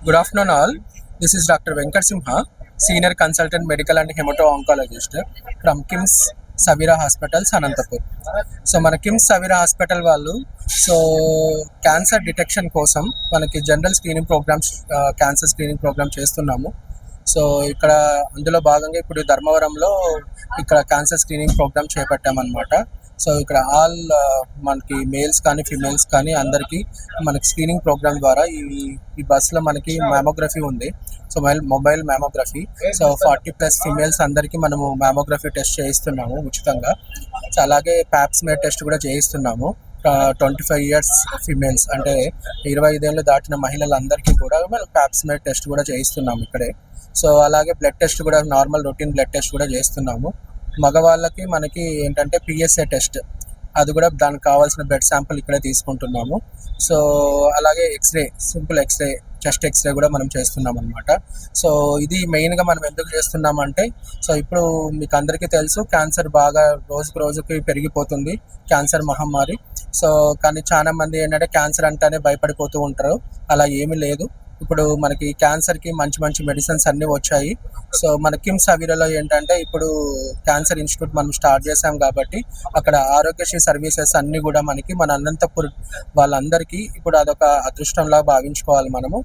Good afternoon, all. This is Dr. Venkat Simha, Senior Consultant Medical and Hemato-Oncologist from KIMS Savira Hospitals, Anantapur. So మన KIMS Savira hospital వాళ్ళు cancer detection కోసం మనకి general screening programs, cancer screening program చేస్తున్నాము. So ఇక్కడ అందులో భాగంగా ఇప్పుడు ధర్మవరంలో ఇక్కడ క్యాన్సర్ స్క్రీనింగ్ ప్రోగ్రామ్ చేపట్టామన్నమాట. సో ఇక్కడ మనకి మేల్స్ కానీ ఫిమేల్స్ కానీ అందరికీ మనకి స్క్రీనింగ్ ప్రోగ్రామ్ ద్వారా ఈ బస్సులో మనకి మ్యామోగ్రఫీ ఉంది. So mobile mammography. So 40+ females అందరికీ మనము మ్యామోగ్రఫీ టెస్ట్ చేయిస్తున్నాము ఉచితంగా. సో అలాగే ప్యాప్స్మేర్ టెస్ట్ కూడా చేయిస్తున్నాము. 25 years ఫిమేల్స్ అంటే 25 ఏళ్ళు దాటిన మహిళలందరికీ కూడా మనం ప్యాప్స్మేర్ టెస్ట్ కూడా చేయిస్తున్నాము ఇక్కడే. సో అలాగే బ్లడ్ టెస్ట్ కూడా, నార్మల్ రొటీన్ బ్లడ్ టెస్ట్ కూడా చేస్తున్నాము. మగవాళ్ళకి మనకి ఏంటంటే పిఎస్ఏ టెస్ట్, అది కూడా దానికి కావాల్సిన బ్లడ్ శాంపుల్ ఇక్కడే తీసుకుంటున్నాము. సో అలాగే x-ray, simple x-ray, chest x-ray కూడా మనం చేస్తున్నాం అనమాట. సో ఇది మెయిన్గా మనం ఎందుకు చేస్తున్నామంటే, సో ఇప్పుడు మీకు అందరికీ తెలుసు క్యాన్సర్ బాగా రోజుకు రోజుకి పెరిగిపోతుంది, క్యాన్సర్ మహమ్మారి. సో కానీ చాలా మంది ఏంటంటే క్యాన్సర్ అంటేనే భయపడిపోతూ ఉంటారు. అలా ఏమీ లేదు. ఇప్పుడు మనకి క్యాన్సర్కి మంచి మంచి మెడిసిన్స్ అన్నీ వచ్చాయి. సో మన కిమ్స్ సవీరాలో ఏంటంటే ఇప్పుడు క్యాన్సర్ ఇన్స్టిట్యూట్ మనం స్టార్ట్ చేసాం కాబట్టి అక్కడ ఆరోగ్యశ్రీ సర్వీసెస్ అన్నీ కూడా మనకి మన అనంతపూర్ వాళ్ళందరికీ ఇప్పుడు అదొక అదృష్టంలా భావించుకోవాలి మనము.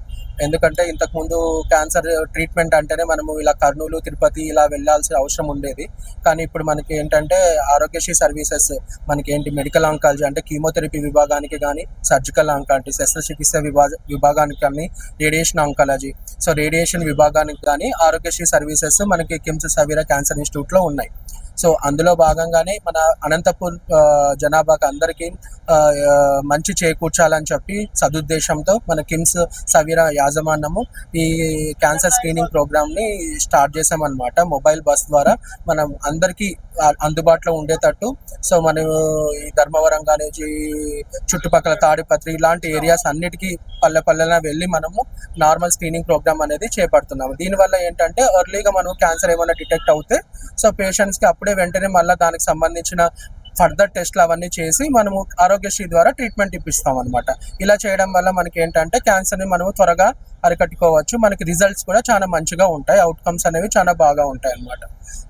ఎందుకంటే ఇంతకుముందు క్యాన్సర్ ట్రీట్మెంట్ అంటేనే మనము ఇలా కర్నూలు, తిరుపతి ఇలా వెళ్ళాల్సిన అవసరం ఉండేది. కానీ ఇప్పుడు మనకి ఏంటంటే ఆరోగ్యశ్రీ సర్వీసెస్ మనకి ఏంటి, మెడికల్ ఆంకాలజీ అంటే కీమోథెరపీ విభాగానికి కానీ, సర్జికల్ ఆంకాలజీ శస్త్రచికిత్స విభాగానికి కానీ, రేడియేషన్ ఆంకాలజీ, సో రేడియేషన్ విభాగానికి కానీ ఆరోగ్యశ్రీ సర్వీసెస్ మనకి కిమ్స్ సవీరా క్యాన్సర్ ఇన్స్టిట్యూట్లో ఉన్నాయి. సో అందులో భాగంగానే మన అనంతపూర్ జనాభాకి అందరికీ మంచి చేకూర్చాలని చెప్పి సదుద్దేశంతో మన కిమ్స్ సవీరా యాజమాన్యము ఈ క్యాన్సర్ స్క్రీనింగ్ ప్రోగ్రామ్ని స్టార్ట్ చేసామన్నమాట. మొబైల్ బస్ ద్వారా మనం అందరికీ అందుబాటులో ఉండేటట్టు. సో మనం ఈ ధర్మవరం కానీ, చుట్టుపక్కల తాడిపత్రి ఇలాంటి ఏరియాస్ అన్నిటికీ పల్లె వెళ్ళి మనము నార్మల్ స్క్రీనింగ్ ప్రోగ్రామ్ అనేది చేపడుతున్నాము. దీనివల్ల ఏంటంటే ఎర్లీగా మనం క్యాన్సర్ ఏమైనా డిటెక్ట్ అవుతే సో పేషెంట్స్కి అప్పుడే వెంటనే మళ్ళీ దానికి సంబంధించిన ఫర్దర్ టెస్ట్లు అవన్నీ చేసి మనము ఆరోగ్యశ్రీ ద్వారా ట్రీట్మెంట్ ఇప్పిస్తాం అనమాట. ఇలా చేయడం వల్ల మనకి ఏంటంటే క్యాన్సర్ని మనము త్వరగా అరికట్టుకోవచ్చు. మనకి రిజల్ట్స్ కూడా చాలా మంచిగా ఉంటాయి, అవుట్కమ్స్ అనేవి చాలా బాగా ఉంటాయి అన్నమాట.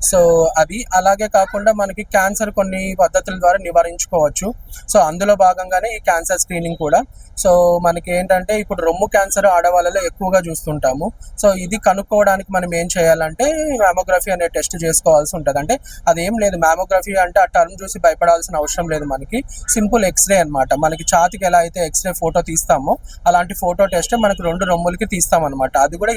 సో అది అలాగే కాకుండా మనకి క్యాన్సర్ కొన్ని పద్ధతుల ద్వారా నివారించుకోవచ్చు. సో అందులో భాగంగానే ఈ క్యాన్సర్ స్క్రీనింగ్ కూడా. సో మనకి ఏంటంటే ఇప్పుడు రొమ్ము క్యాన్సర్ ఆడవాళ్ళలో ఎక్కువగా చూస్తుంటాము. సో ఇది కనుక్కోవడానికి మనం ఏం చేయాలంటే మ్యామోగ్రఫీ అనే టెస్ట్ చేసుకోవాల్సి ఉంటుంది. అంటే అదేం లేదు, మ్యామోగ్రఫీ అంటే ఆ టర్మ్ చూసి భయపడాల్సిన అవసరం లేదు. మనకి సింపుల్ ఎక్స్రే అనమాట. మనకి ఛాతికి ఎలా అయితే ఎక్స్రే ఫోటో తీస్తామో అలాంటి ఫోటో టెస్ట్ మనకి 2 రొమ్ములకి తీస్తామన్నమాట. అది కూడా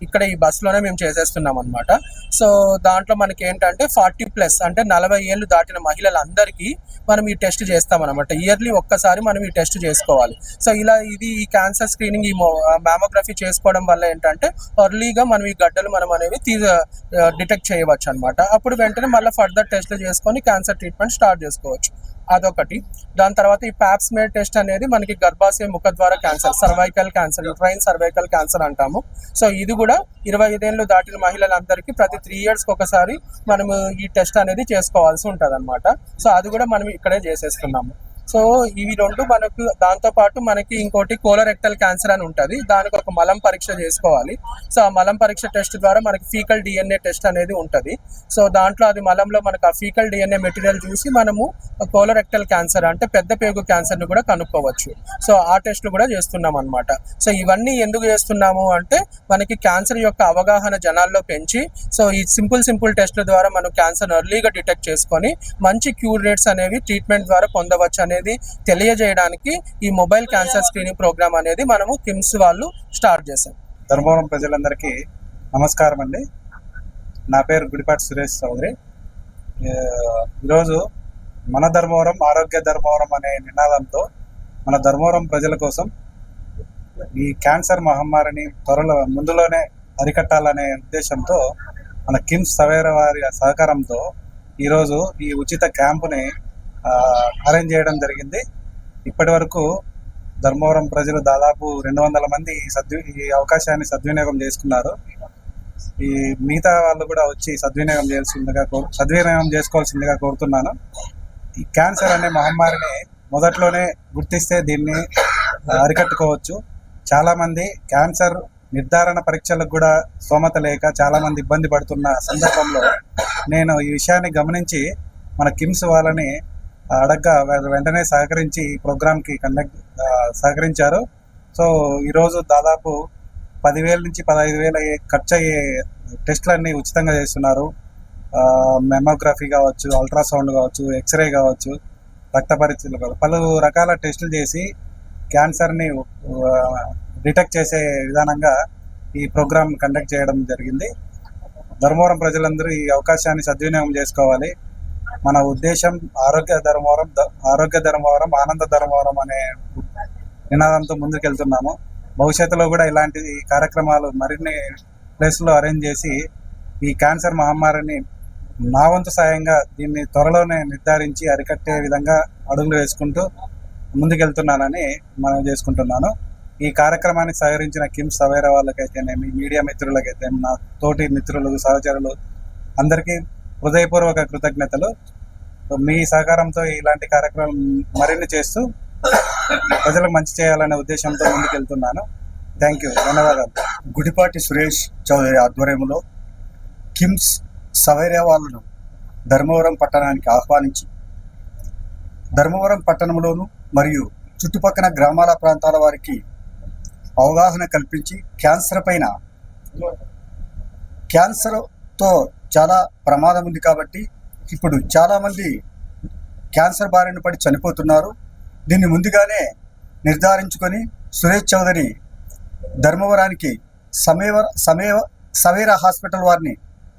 ఇక్కడ ఈ బస్సులోనే మేము చేసేస్తున్నాం అనమాట. సో దాంట్లో మనకి ఏంటంటే 40+ అంటే 40 ఏళ్ళు దాటిన మహిళలందరికీ మనం ఈ టెస్ట్ చేస్తామన్నమాట. ఇయర్లీ ఒక్కసారి మనం ఈ టెస్ట్ చేసుకోవాలి. సో ఇలా ఈ క్యాన్సర్ స్క్రీనింగ్, ఈ మ్యామోగ్రఫీ చేసుకోవడం వల్ల ఏంటంటే ఎర్లీగా మనం ఈ గడ్డలు మనం అనేవి డిటెక్ట్ చేయవచ్చు అనమాట. అప్పుడు వెంటనే మళ్ళీ ఫర్దర్ టెస్ట్లు చేసుకొని క్యాన్సర్ ట్రీట్మెంట్ స్టార్ట్ చేసుకోవచ్చు. అదొకటి. దాని తర్వాత ఈ ప్యాప్స్మేర్ టెస్ట్ అనేది మనకి గర్భాశయ ముఖద్వార cancer, cervical cancer, uterine cervical cancer అంటాము. సో ఇది కూడా 25 ఏళ్ళు దాటిన మహిళలందరికీ ప్రతి 3 yearsకి ఒకసారి మనము ఈ టెస్ట్ అనేది చేసుకోవాల్సి ఉంటుంది అనమాట. సో అది కూడా మనం ఇక్కడే చేసేస్తున్నాము. సో ఇవి 2 మనకు, దాంతోపాటు మనకి ఇంకోటి కోలోరెక్టల్ క్యాన్సర్ అని ఉంటుంది. దానికి ఒక మలం పరీక్ష చేసుకోవాలి. సో ఆ మలం పరీక్ష టెస్ట్ ద్వారా మనకి ఫీకల్ డిఎన్ఏ టెస్ట్ అనేది ఉంటుంది. సో దాంట్లో అది మలంలో మనకు ఆ ఫీకల్ డిఎన్ఏ మెటీరియల్ చూసి మనము కోలోరెక్టల్ క్యాన్సర్ అంటే పెద్ద పేగు క్యాన్సర్ని కూడా కనుక్కోవచ్చు. సో ఆ టెస్ట్లు కూడా చేస్తున్నాం అనమాట. సో ఇవన్నీ ఎందుకు చేస్తున్నాము అంటే మనకి క్యాన్సర్ యొక్క అవగాహన జనాల్లో పెంచి, సో ఈ సింపుల్ టెస్ట్ల ద్వారా మనం క్యాన్సర్ ఎర్లీగా డిటెక్ట్ చేసుకొని మంచి క్యూర్ రేట్స్ అనేవి ట్రీట్మెంట్ ద్వారా పొందవచ్చు అనేది తెలియజేయడానికి ఈ మొబైల్ క్యాన్సర్ స్క్రీనింగ్ ప్రోగ్రామ్ అనేది మనము కిమ్స్ వాళ్ళు స్టార్ట్ చేశాం. ధర్మవరం ప్రజలందరికీ నమస్కారం అండి. నా పేరు గుడిపాటి సురేష్ చౌదరి. ఈరోజు మన ధర్మవరం ఆరోగ్య ధర్మవరం అనే నినాదంతో మన ధర్మవరం ప్రజల కోసం ఈ క్యాన్సర్ మహమ్మారిని ముందులోనే అరికట్టాలనే ఉద్దేశంతో మన కిమ్స్ సవేరా వారి సహకారంతో ఈరోజు ఈ ఉచిత క్యాంపుని అరేంజ్ చేయడం జరిగింది. ఇప్పటి వరకు ధర్మవరం ప్రజలు దాదాపు 200 మంది ఈ అవకాశాన్ని సద్వినియోగం చేసుకున్నారు. ఈ మిగతా వాళ్ళు కూడా వచ్చి సద్వినియోగం చేసుకోవాల్సిందిగా కోరుతున్నాను. ఈ క్యాన్సర్ అనే మహమ్మారిని మొదట్లోనే గుర్తిస్తే దీన్ని అరికట్టుకోవచ్చు. చాలామంది క్యాన్సర్ నిర్ధారణ పరీక్షలకు కూడా స్తోమత లేక చాలామంది ఇబ్బంది పడుతున్న సందర్భంలో నేను ఈ విషయాన్ని గమనించి మన కిమ్స్ వాళ్ళని అడగ్గా వాళ్ళు వెంటనే సహకరించి ఈ ప్రోగ్రామ్కి సహకరించారు. సో ఈరోజు దాదాపు 10,000 నుంచి 15,000 ఖర్చు అయ్యే టెస్టులన్నీ ఉచితంగా చేస్తున్నారు. మెమోగ్రఫీ కావచ్చు, అల్ట్రాసౌండ్ కావచ్చు, ఎక్స్రే కావచ్చు, రక్త పరీక్షలు కావచ్చు, పలు రకాల టెస్టులు చేసి క్యాన్సర్ని డిటెక్ట్ చేసే విధానంగా ఈ ప్రోగ్రామ్ కండక్ట్ చేయడం జరిగింది. ధర్మవరం ప్రజలందరూ ఈ అవకాశాన్ని సద్వినియోగం చేసుకోవాలి. మన ఉద్దేశం ఆరోగ్య ధర్మవరం ఆనంద ధర్మవరం అనే నినాదంతో ముందుకెళ్తున్నాము. భవిష్యత్తులో కూడా ఇలాంటి కార్యక్రమాలు మరిన్ని ప్లేస్లో అరేంజ్ చేసి ఈ క్యాన్సర్ మహమ్మారిని నా వంతు సాయంగా దీన్ని త్వరలోనే నిర్ధారించి అరికట్టే విధంగా అడుగులు వేసుకుంటూ ముందుకెళ్తున్నానని మనం చేసుకుంటున్నాను. ఈ కార్యక్రమానికి సహకరించిన కిమ్స్ సవేరా వాళ్ళకైతేనేమి, మీడియా మిత్రులకైతే, నా తోటి మిత్రులు, సహచరులు అందరికీ హృదయపూర్వక కృతజ్ఞతలు. మీ సహకారంతో ఇలాంటి కార్యక్రమం మరిన్ని చేస్తూ ప్రజలకు మంచి చేయాలనే ఉద్దేశంతో ముందుకెళ్తున్నాను. థ్యాంక్ యూ, ధన్యవాదాలు. గుడిపాటి సురేష్ చౌదరి ఆధ్వర్యంలో కిమ్స్ సవేరా వాళ్ళను ధర్మవరం పట్టణానికి ఆహ్వానించి ధర్మవరం పట్టణంలోను మరియు చుట్టుపక్కల గ్రామాల ప్రాంతాల వారికి అవగాహన కల్పించి క్యాన్సర్తో చాలా ప్రమాదం ఉంది కాబట్టి ఇప్పుడు చాలామంది క్యాన్సర్ బారిన పడి చనిపోతున్నారు. దీన్ని ముందుగానే నిర్ధారించుకొని సురేష్ చౌదరి ధర్మవరానికి సవేరా హాస్పిటల్ వారిని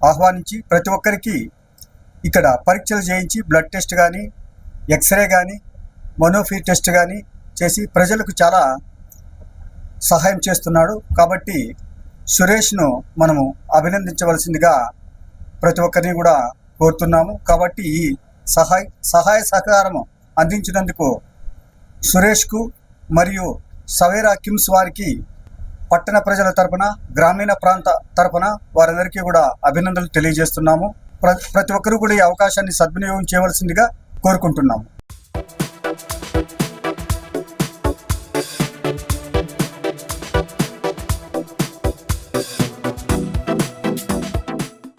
ఆహ్వానించి ప్రతి ఒక్కరికి ఇక్కడ పరీక్షలు చేయించి బ్లడ్ టెస్ట్ కానీ, ఎక్స్రే కానీ, మోనోఫీ టెస్ట్ కానీ చేసి ప్రజలకు చాలా సహాయం చేస్తున్నాడు. కాబట్టి సురేష్ను మనము అభినందించవలసిందిగా ప్రతి ఒక్కరిని కూడా కోరుతున్నాము. కాబట్టి ఈ సహాయ సహకారం అందించినందుకు సురేష్కు మరియు సవేరా కిమ్స్ వారికి పట్టణ ప్రజల తరపున, గ్రామీణ ప్రాంత తరపున వారందరికీ కూడా అభినందనలు తెలియజేస్తున్నాము. ప్రతి ఒక్కరూ కూడా ఈ అవకాశాన్ని సద్వినియోగం చేయవలసిందిగా కోరుకుంటున్నాము.